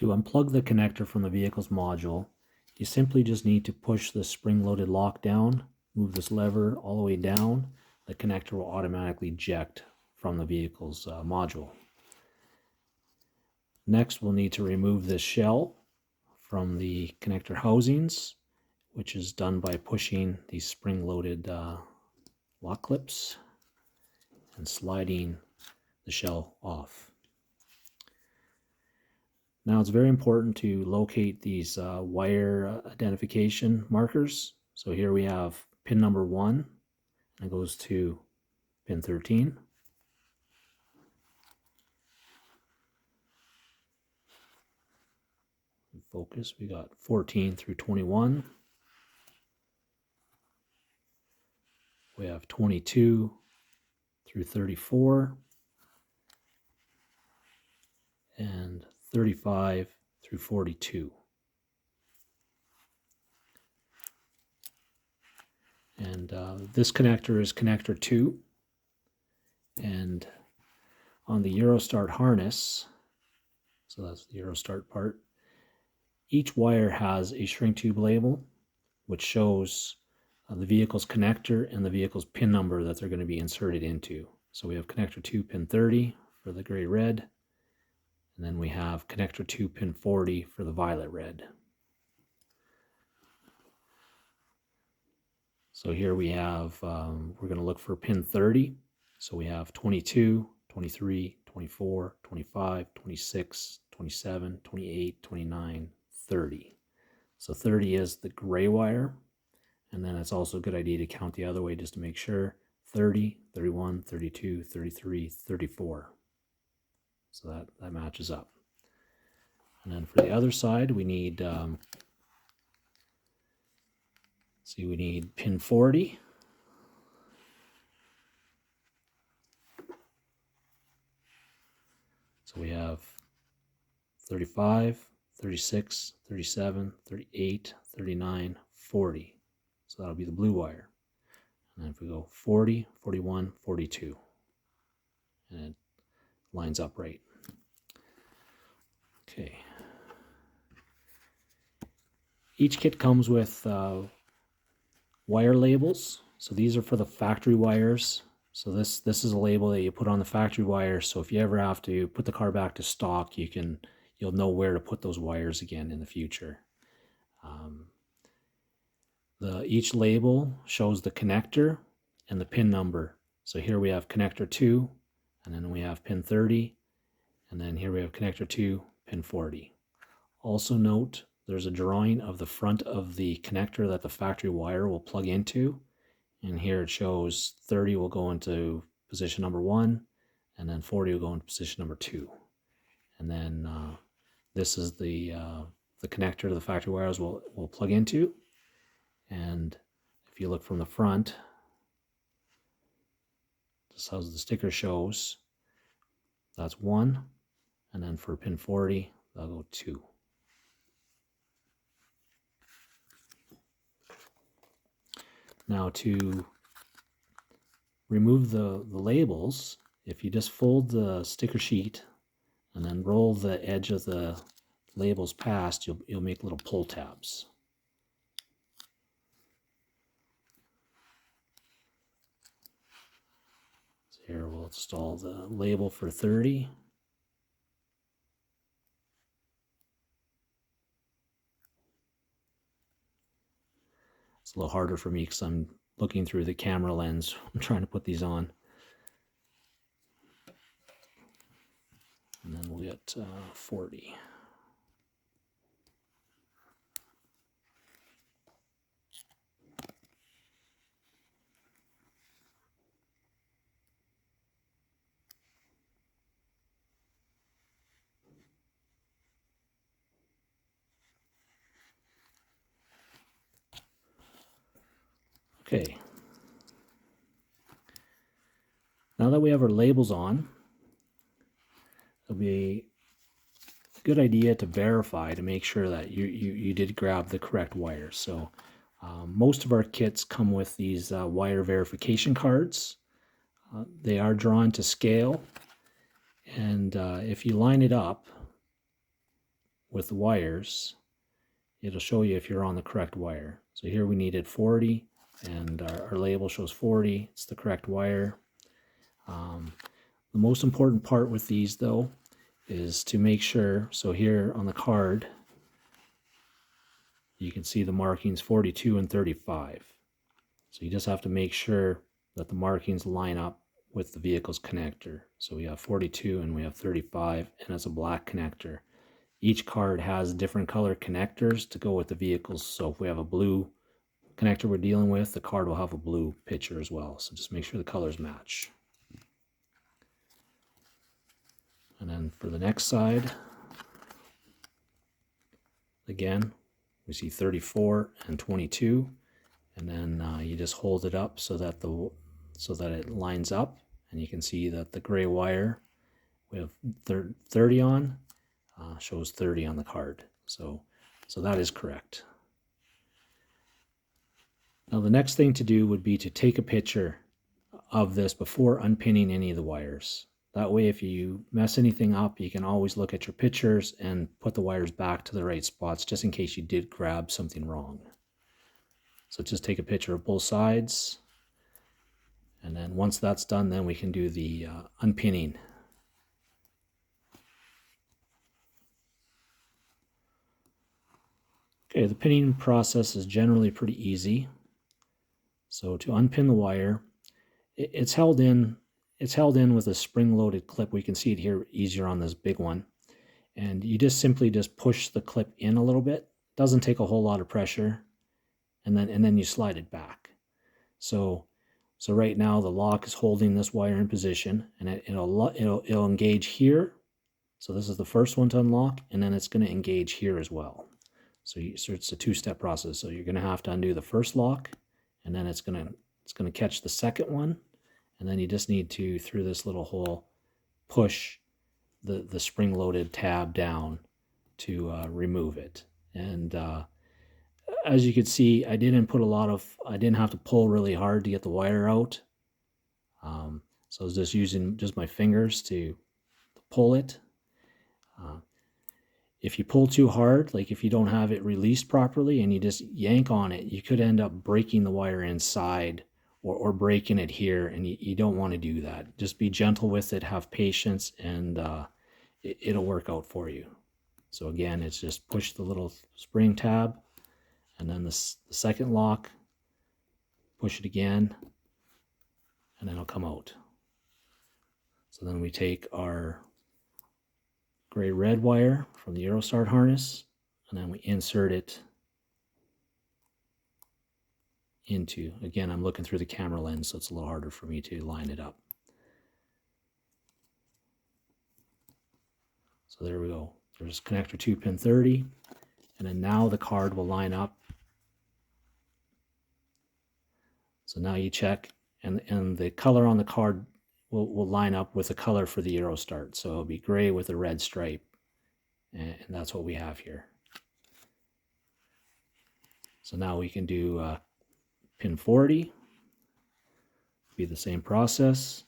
To unplug the connector from the vehicle's module, you simply just need to push the spring-loaded lock down, move this lever all the way down, the connector will automatically eject from the vehicle's module. Next, we'll need to remove this shell from the connector housings, which is done by pushing these spring-loaded lock clips and sliding the shell off. Now it's very important to locate these wire identification markers. So here we have pin number 1, and it goes to pin 13. Focus, we got 14 through 21. We have 22 through 34. And 35 through 42. And this connector is connector 2. And on the Eurostart harness, so that's the Eurostart part, each wire has a shrink tube label which shows the vehicle's connector and the vehicle's pin number that they're going to be inserted into. So we have connector 2 pin 30 for the gray red, and then we have connector 2 pin 40 for the violet red. So here we have, we're going to look for pin 30. So we have 22, 23, 24, 25, 26, 27, 28, 29, 30. So 30 is the gray wire. And then it's also a good idea to count the other way just to make sure. 30, 31, 32, 33, 34. So that matches up. And then for the other side, we need, we need pin 40. So we have 35, 36, 37, 38, 39, 40. So that'll be the blue wire. And then if we go 40, 41, 42. And it lines up right. Okay. Each kit comes with wire labels. So these are for the factory wires. So this is a label that you put on the factory wire. So if you ever have to put the car back to stock, you'll know where to put those wires again in the future. Each label shows the connector and the pin number. So here we have connector 2, and then we have pin 30, and then here we have connector 2, pin 40. Also note, there's a drawing of the front of the connector that the factory wire will plug into, and here it shows 30 will go into position number 1, and then 40 will go into position number 2. And then this is the connector the factory wires will plug into. And if you look from the front, this is how the sticker shows. That's 1, and then for pin 40, that'll go 2. Now to remove the labels, if you just fold the sticker sheet and then roll the edge of the labels past, you'll make little pull tabs. So here we'll install the label for 30. It's a little harder for me because I'm looking through the camera lens. I'm trying to put these on. And then we'll get 40. Okay. Now that we have our labels on, it'll be a good idea to verify to make sure that you did grab the correct wires. So most of our kits come with these wire verification cards. They are drawn to scale, and if you line it up, with the wires, it'll show you if you're on the correct wire. So here we needed 40, and our label shows 40. It's the correct wire. The most important part with these, though, is to make sure, so here on the card, you can see the markings 42 and 35. So you just have to make sure that the markings line up with the vehicle's connector. So we have 42 and we have 35, and it's a black connector. Each card has different color connectors to go with the vehicles. So if we have a blue connector we're dealing with, the card will have a blue picture as well. So just make sure the colors match. And then for the next side, again, we see 34 and 22, and then you just hold it up so that it lines up, and you can see that the gray wire we have 30 on shows 30 on the card. So that is correct. Now the next thing to do would be to take a picture of this before unpinning any of the wires. That way, if you mess anything up, you can always look at your pictures and put the wires back to the right spots, just in case you did grab something wrong. So just take a picture of both sides, and then once that's done, then we can do the unpinning. Okay, the pinning process is generally pretty easy. So to unpin the wire, it's held in with a spring-loaded clip. We can see it here easier on this big one. And you just simply push the clip in a little bit. Doesn't take a whole lot of pressure. And then you slide it back. So right now the lock is holding this wire in position, and it'll engage here. So this is the first one to unlock, and then it's going to engage here as well. So it's a two-step process. So you're going to have to undo the first lock, and then it's going to catch the second one. And then you just need to, through this little hole, push the spring-loaded tab down to remove it. And as you can see, I didn't have to pull really hard to get the wire out. So I was just using my fingers to pull it. If you pull too hard, like if you don't have it released properly and you just yank on it, you could end up breaking the wire inside, or breaking it here, and you don't want to do that. Just be gentle with it, have patience, and it'll work out for you. So again, it's just push the little spring tab, and then the second lock, push it again, and then it'll come out. So then we take our gray-red wire from the Eurostart harness, and then we insert it into, again, I'm looking through the camera lens, so it's a little harder for me to line it up. So there we go. There's connector 2, pin 30, and then now the card will line up. So now you check, and the color on the card will line up with the color for the Eurostart. So it'll be gray with a red stripe, and that's what we have here. So now we can do pin 40, be the same process.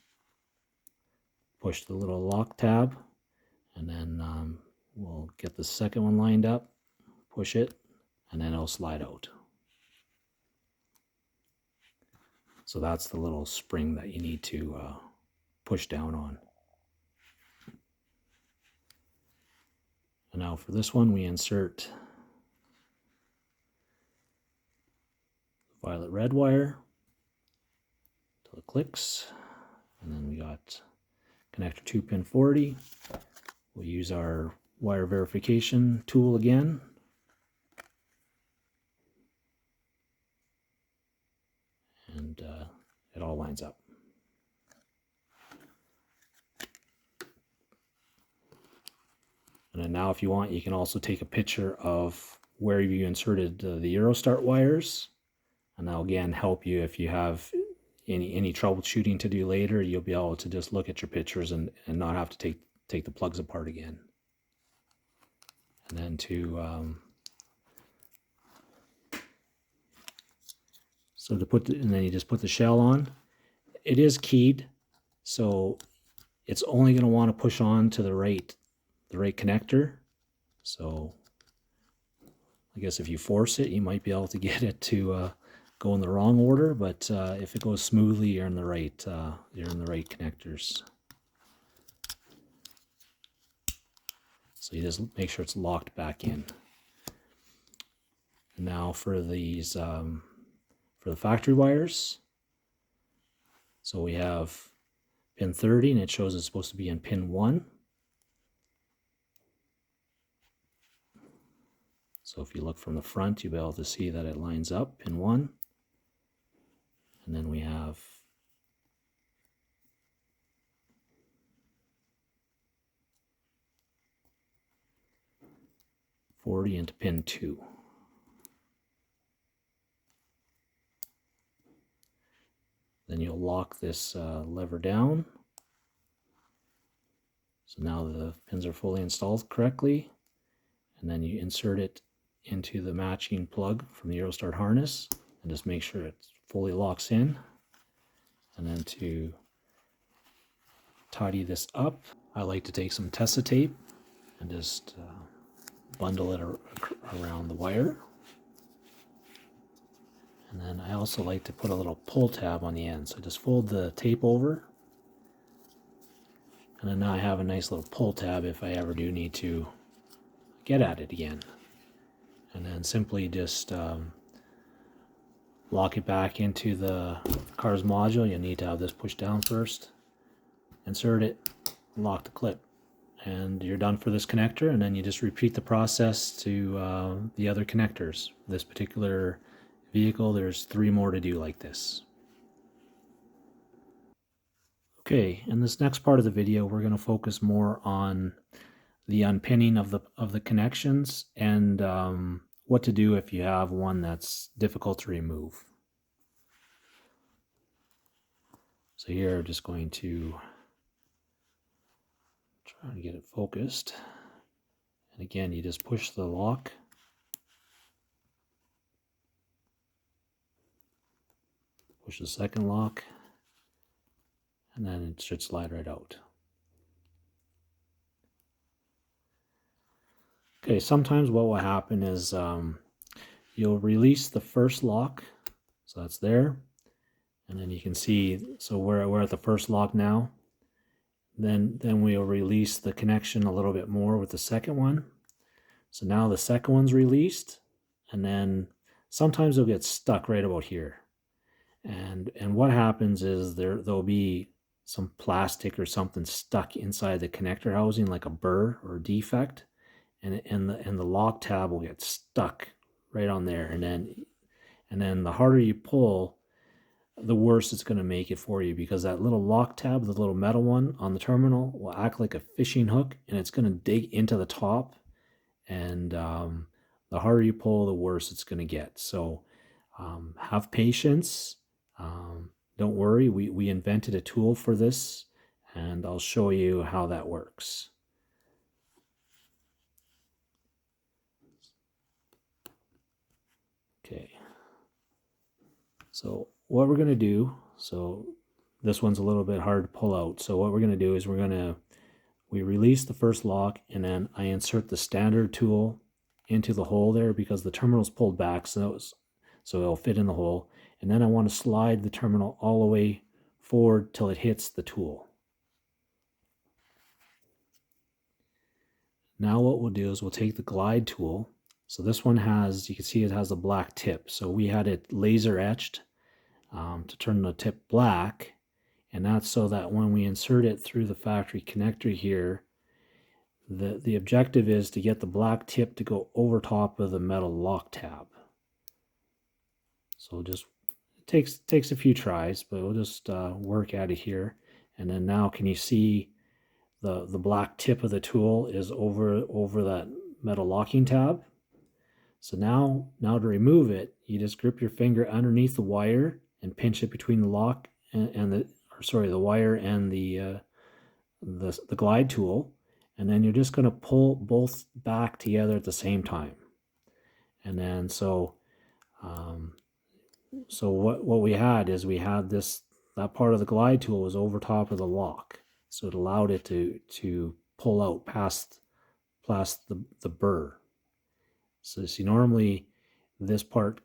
Push the little lock tab, and then we'll get the second one lined up, push it, and then it'll slide out. So that's the little spring that you need to push down on. And now for this one, we insert violet red wire till it clicks, and then we got connector 2, pin 40. We'll use our wire verification tool again. And it all lines up. And then now if you want, you can also take a picture of where you inserted the Eurostart wires. And that'll again help you if you have any troubleshooting to do later. You'll be able to just look at your pictures and not have to take the plugs apart again. And then and then you just put the shell on. It is keyed, so it's only going to want to push on to the right connector. So I guess if you force it, you might be able to get it to go in the wrong order, but if it goes smoothly, you're in the right connectors. So you just make sure it's locked back in. And now for these for the factory wires. So we have pin 30, and it shows it's supposed to be in pin 1. So if you look from the front, you'll be able to see that it lines up, pin 1. And then we have .40 into pin 2. Then you'll lock this lever down. So now the pins are fully installed correctly. And then you insert it into the matching plug from the Eurostart harness and just make sure it fully locks in. And then to tidy this up, I like to take some Tessa tape and just bundle it around the wire. And then I also like to put a little pull tab on the end. So just fold the tape over. And then now I have a nice little pull tab if I ever do need to get at it again. And then simply just lock it back into the car's module. You need to have this pushed down first. Insert it, lock the clip. And you're done for this connector, and then you just repeat the process to the other connectors. This particular vehicle, there's 3 more to do like this. Okay, in this next part of the video, we're going to focus more on the unpinning of the connections and what to do if you have one that's difficult to remove. So here I'm just going to try to get it focused. And again, you just push the lock. Push the second lock. And then it should slide right out. Okay, sometimes what will happen is you'll release the first lock. So that's there. And then you can see, so we're at the first lock now. Then we'll release the connection a little bit more with the second one. So now the second one's released, and then sometimes it'll get stuck right about here. And what happens is there'll be some plastic or something stuck inside the connector housing, like a burr or defect, and the lock tab will get stuck right on there. And then the harder you pull, the worse it's going to make it for you, because that little lock tab, the little metal one on the terminal, will act like a fishing hook, and it's going to dig into the top. And the harder you pull, the worse it's going to get. So have patience. Don't worry, we invented a tool for this, and I'll show you how that works. Okay. So what we're going to do, so this one's a little bit hard to pull out. So what we're going to do is we release the first lock, and then I insert the standard tool into the hole there because the terminal's pulled back, so it'll fit in the hole. And then I want to slide the terminal all the way forward till it hits the tool. Now what we'll do is we'll take the glide tool. So this one has, you can see it has a black tip. So we had it laser etched to turn the tip black. And that's so that when we insert it through the factory connector here, the objective is to get the black tip to go over top of the metal lock tab. So just it takes a few tries, but we'll just work at it here. And then now can you see the black tip of the tool is over that metal locking tab. So now to remove it, you just grip your finger underneath the wire and pinch it between the lock and the wire and the glide tool, and then you're just going to pull both back together at the same time. And then so what we had is that part of the glide tool was over top of the lock, so it allowed it to pull out past plus the burr. So see, normally this part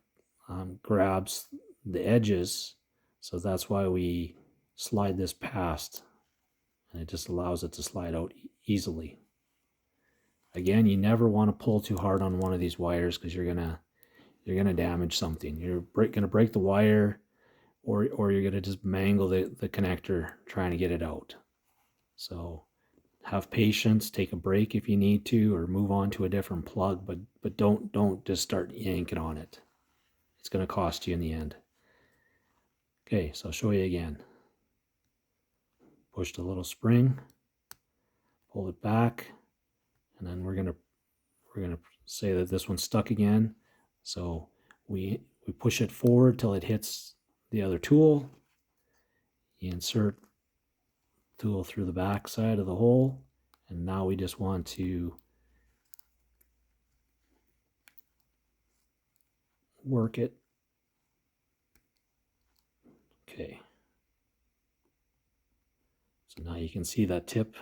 grabs the edges, so that's why we slide this past, and it just allows it to slide out easily. Again, you never want to pull too hard on one of these wires because you're gonna damage something. You're gonna break the wire, or you're gonna just mangle the connector trying to get it out. So have patience, take a break if you need to, or move on to a different plug, but don't just start yanking on it. It's going to cost you in the end. Okay, so I'll show you again. Push the little spring, pull it back, and then we're gonna say that this one's stuck again. So we push it forward till it hits the other tool. You insert the tool through the back side of the hole, and now we just want to work it. Okay. So now you can see that tip.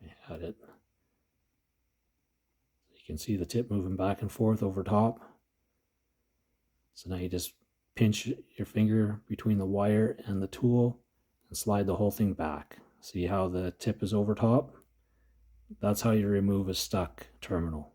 I had it. You can see the tip moving back and forth over top. So now you just pinch your finger between the wire and the tool and slide the whole thing back. See how the tip is over top? That's how you remove a stuck terminal.